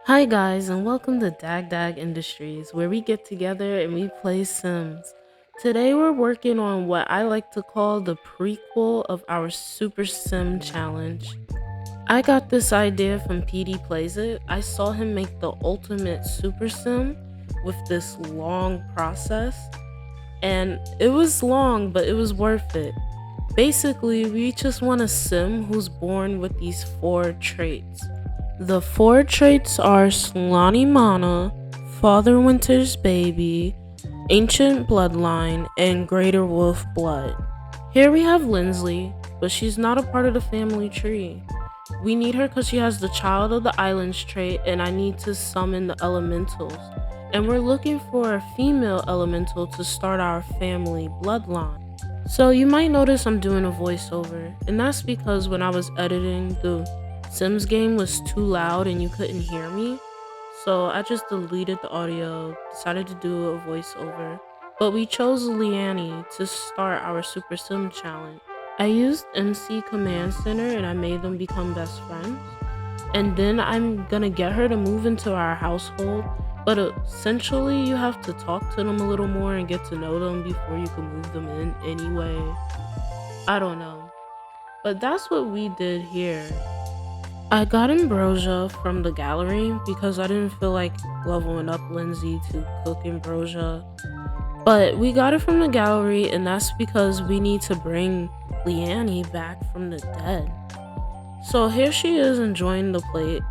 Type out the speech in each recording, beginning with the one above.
Hi guys and welcome to Dag Industries where we get together and we play Sims. Today we're working on what I like to call the prequel of our Super Sim challenge. I got this idea from PeteyPlaysIt. I saw him make the ultimate Super Sim with this long process, and it was long but it was worth it. Basically, we just want a sim who's born with these four traits. The four traits are Slani Mana, Father Winter's Baby, Ancient Bloodline, and Greater Wolf Blood. Here we have Lindsley, but she's not a part of the family tree. We need her because she has the Child of the Islands trait, and I need to summon the elementals. And we're looking for a female elemental to start our family bloodline. So you might notice I'm doing a voiceover, and that's because when I was editing, the Sims game was too loud and you couldn't hear me. So I just deleted the audio, decided to do a voiceover. But we chose Leanne to start our Super Sim challenge. I used MC Command Center and I made them become best friends. And then I'm gonna get her to move into our household. But essentially, you have to talk to them a little more and get to know them before you can move them in anyway. I don't know. But that's what we did here. I got ambrosia from the gallery because I didn't feel like leveling up Lindsay to cook ambrosia. But we got it from the gallery, and that's because we need to bring Leanne back from the dead. So here she is enjoying the plate,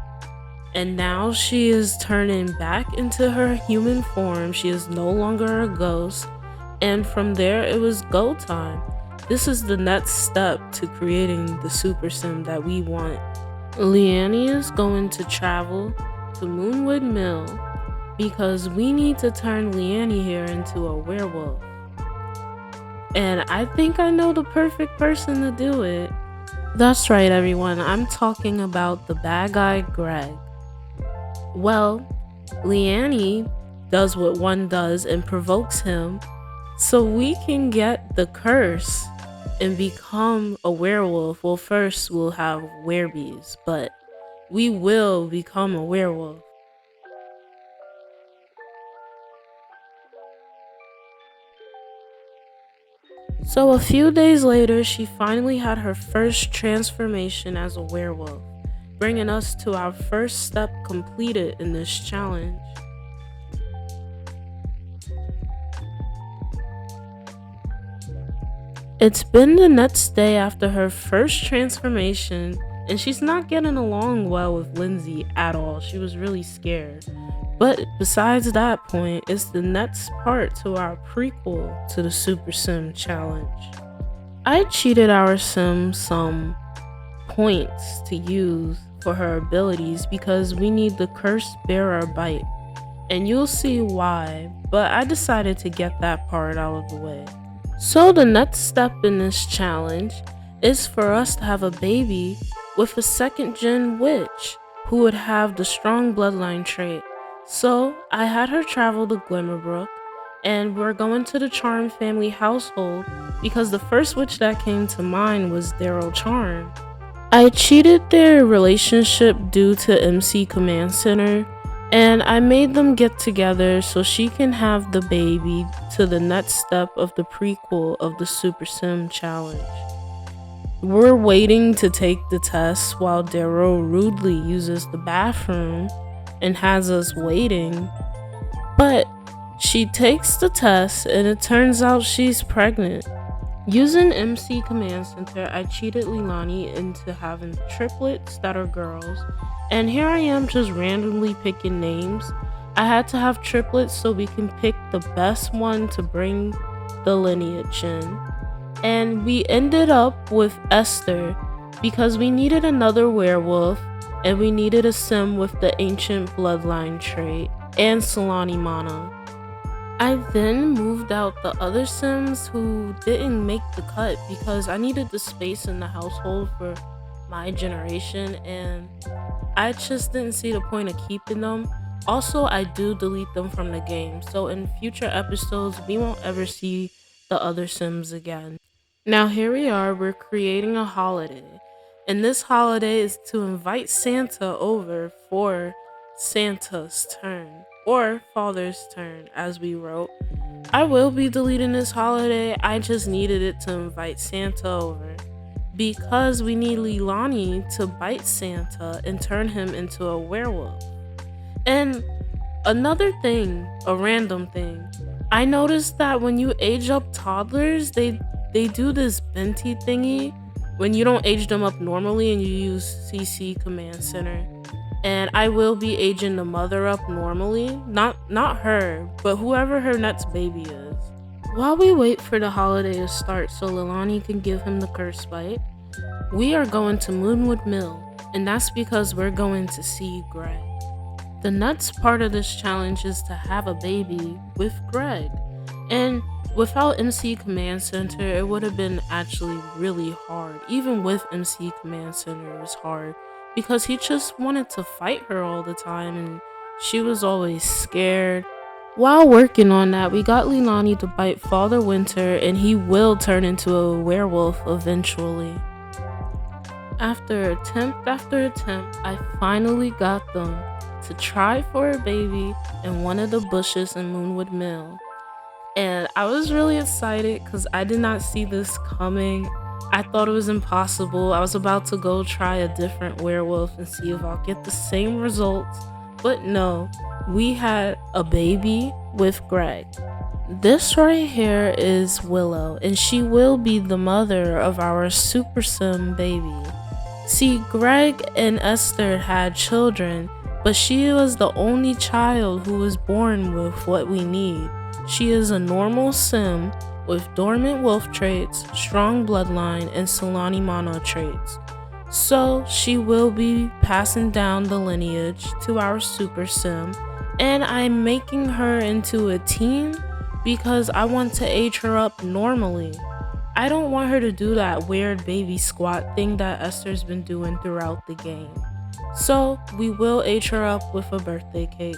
and now she is turning back into her human form. She is no longer a ghost, and from there it was go time. This is the next step to creating the super sim that we want. Leanne is going to travel to Moonwood Mill because we need to turn Leanne here into a werewolf. And I think I know the perfect person to do it. That's right, everyone. I'm talking about the bad guy, Greg. Well, Leanne does what one does and provokes him so we can get the curse and become a werewolf. Well, first we'll have werebees, but we will become a werewolf. So a few days later, she finally had her first transformation as a werewolf, bringing us to our first step completed in this challenge. It's been the next day after her first transformation, and she's not getting along well with Lindsay at all. She was really scared. But besides that point, it's the next part to our prequel to the Super Sim challenge. I cheated our sim some points to use for her abilities because we need the Cursed Bearer bite, and you'll see why, but I decided to get that part out of the way. So the next step in this challenge is for us to have a baby with a second gen witch who would have the strong bloodline trait. So I had her travel to Glimmerbrook, and we're going to the Charm family household because the first witch that came to mind was Daryl Charm. I cheated their relationship due to MC Command Center, and I made them get together so she can have the baby to the next step of the prequel of the Super Sim challenge. We're waiting to take the test while Daryl rudely uses the bathroom and has us waiting, but she takes the test and it turns out she's pregnant. Using MC Command Center, I cheated Leilani into having triplets that are girls, and here I am just randomly picking names. I had to have triplets so we can pick the best one to bring the lineage in. And we ended up with Esther because we needed another werewolf and we needed a sim with the ancient bloodline trait and Solani Mana. I then moved out the other Sims who didn't make the cut because I needed the space in the household for my generation, and I just didn't see the point of keeping them. Also, I do delete them from the game, so in future episodes, we won't ever see the other Sims again. Now, here we are, we're creating a holiday, and this holiday is to invite Santa over for Santa's turn, or Father's turn, as we wrote. I will be deleting this holiday. I just needed it to invite Santa over because we need Leilani to bite Santa and turn him into a werewolf. And another thing, a random thing, I noticed that when you age up toddlers, they do this Benti thingy when you don't age them up normally and you use CC Command Center. And I will be aging the mother up normally, not her, but whoever her next baby is. While we wait for the holiday to start so Lilani can give him the curse bite, we are going to Moonwood Mill, and that's because we're going to see Greg. The next part of this challenge is to have a baby with Greg. And without MC Command Center, it would have been actually really hard. Even with MC Command Center, it was hard because he just wanted to fight her all the time and she was always scared. While working on that, we got Leilani to bite Father Winter and he will turn into a werewolf eventually. After attempt, I finally got them to try for a baby in one of the bushes in Moonwood Mill. And I was really excited because I did not see this coming. I thought it was impossible. I was about to go try a different werewolf and see if I'll get the same results. But no, we had a baby with Greg. This right here is Willow, and she will be the mother of our Super Sim baby. See, Greg and Esther had children, but she was the only child who was born with what we need. She is a normal sim with dormant wolf traits, strong bloodline, and Solani Mana traits. So she will be passing down the lineage to our super sim, and I'm making her into a teen because I want to age her up normally. I don't want her to do that weird baby squat thing that Esther's been doing throughout the game. So we will age her up with a birthday cake.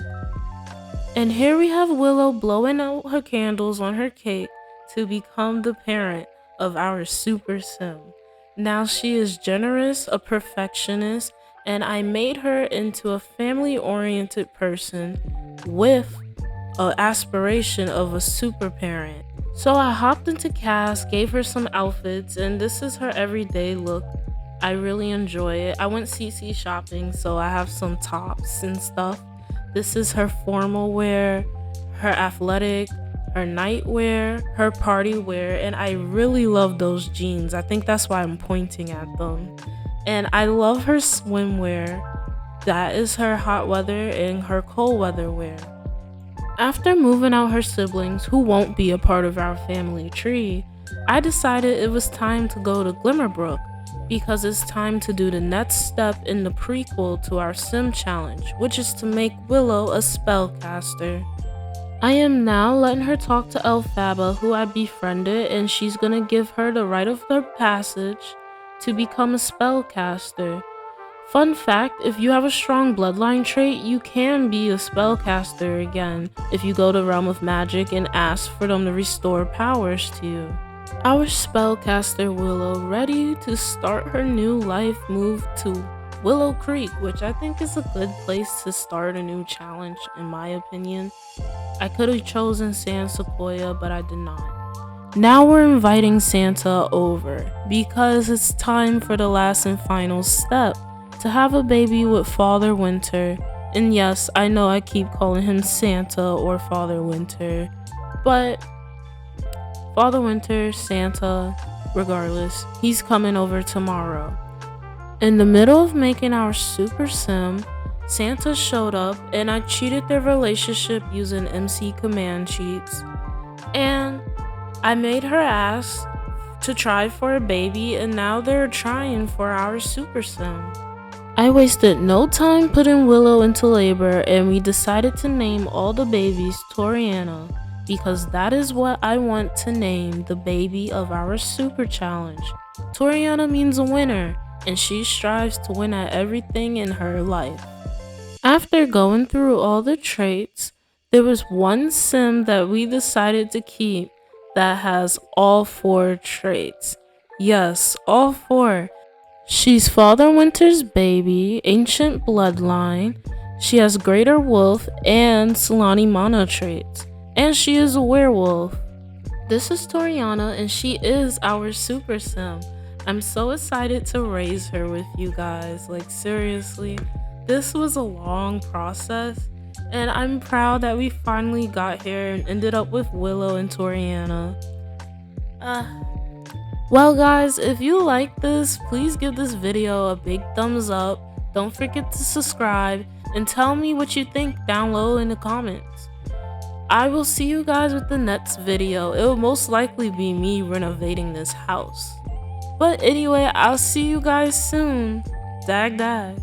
And here we have Willow blowing out her candles on her cake to become the parent of our super sim. Now she is generous, a perfectionist, and I made her into a family-oriented person with an aspiration of a super parent. So I hopped into Cass, gave her some outfits, and this is her everyday look. I really enjoy it. I went CC shopping, so I have some tops and stuff. This is her formal wear, her athletic, her night wear, her party wear, and I really love those jeans. I think that's why I'm pointing at them. And I love her swimwear. That is her hot weather and her cold weather wear. After moving out her siblings, who won't be a part of our family tree, I decided it was time to go to Glimmerbrook because it's time to do the next step in the prequel to our sim challenge, which is to make Willow a spellcaster. I am now letting her talk to Elphaba, who I befriended, and she's gonna give her the rite of the passage to become a spellcaster. Fun fact, if you have a strong bloodline trait, you can be a spellcaster again if you go to Realm of Magic and ask for them to restore powers to you. Our spellcaster Willow, ready to start her new life, moved to Willow Creek, which I think is a good place to start a new challenge in my opinion. I could have chosen San Sequoia, but I did not. Now we're inviting Santa over because it's time for the last and final step, to have a baby with Father Winter. And yes, I know I keep calling him Santa or Father Winter, but Father Winter, Santa, regardless, he's coming over tomorrow. In the middle of making our super sim, Santa showed up and I cheated their relationship using MC command cheats, and I made her ask to try for a baby, and now they're trying for our super sim. I wasted no time putting Willow into labor, and we decided to name all the babies Toriana because that is what I want to name the baby of our super challenge. Toriana means a winner, and she strives to win at everything in her life. After going through all the traits, there was one sim that we decided to keep that has all 4 traits. Yes, all 4. She's Father Winter's baby, ancient bloodline, She has greater wolf and Solani mono traits, and she is a werewolf. This is Toriana, and she is our super sim. I'm so excited to raise her with you guys. Like, seriously, this was a long process, and I'm proud that we finally got here and ended up with Willow and Toriana. Well, guys, if you like this, please give this video a big thumbs up. Don't forget to subscribe and tell me what you think down low in the comments. I will see you guys with the next video. It will most likely be me renovating this house. But anyway, I'll see you guys soon. Dag dag.